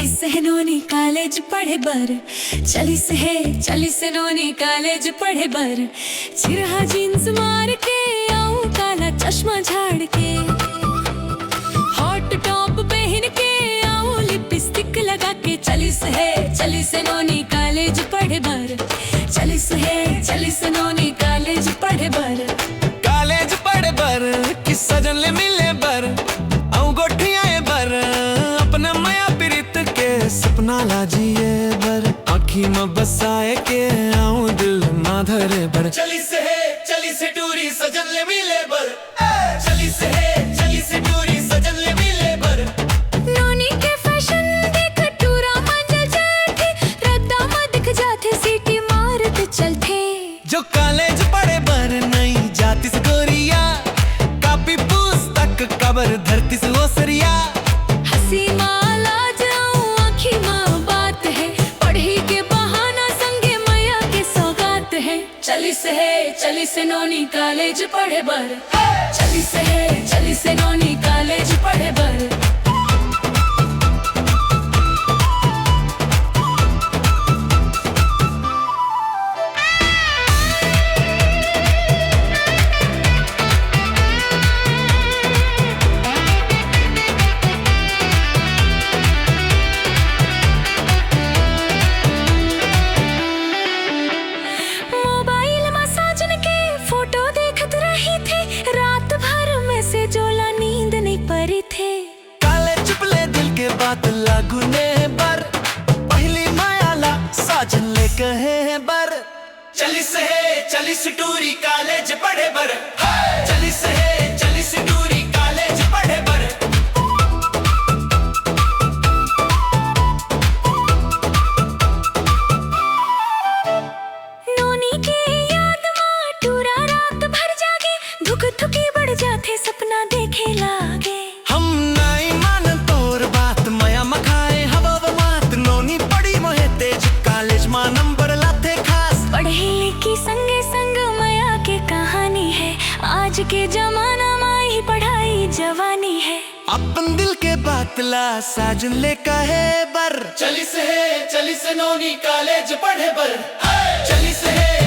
चली सहनोनी कॉलेज पढ़े बर, चली सहनोनी कॉलेज पढ़े बर। चिरहा जींस मार के आऊं काला चश्मा झाड़ के, हॉट टॉप पहन के आऊं लिपस्टिक लगा के। चली सहनोनी कॉलेज पढ़े बर, चली सहनोनी कॉलेज पढ़े बर। कॉलेज पढ़े बर कि सजन ले मिले बर, आऊं गोठियाए बर अपने माया प्रीत के सपना लाजिए बर। आँखी में बसाए के आऊं दिल ना धरे बर। चली से टूरी सजन ले मिले बर, चली से टूरी सजन ले मिले बर। नोनी के फैशन देख टूरा मंजल जाते, रद्दा में दिख जाते सीटी मारते चलते। जो कॉलेज पढ़े बर नहीं जाती से गोरिया, कापी पुस्तक कबर धरती से ओसरिया। हंसी माला जाऊं आँखी माँ बात है, पढ़ी के बहाना संगे मैया के सौगात है। चली से नोनी कॉलेज पढ़े बर, चली से नोनी कॉलेज पढ़े बर। बात लागूने बर पहली मायाला साजन ले कहे बर। चली से टूरी कॉलेज पढ़े बर, चली से टूरी कॉलेज पढ़े बर। नोनी के याद में टूरा रात भर जागे, धुक धुकी बढ़ जाते सपना देखे लागे। हम नहीं मान तोर बात माया मखाए हवा बात, नोनी पढ़ी मोहे तेज कॉलेज मां नंबर लाते खास। पढ़े लिखी संगे संग माया के कहानी है, आज के जमाना माई पढ़ाई जवानी है। अपन दिल के बातला साजन ले कहे बर, चली से नोनी कॉलेज पढ़े बर, चली से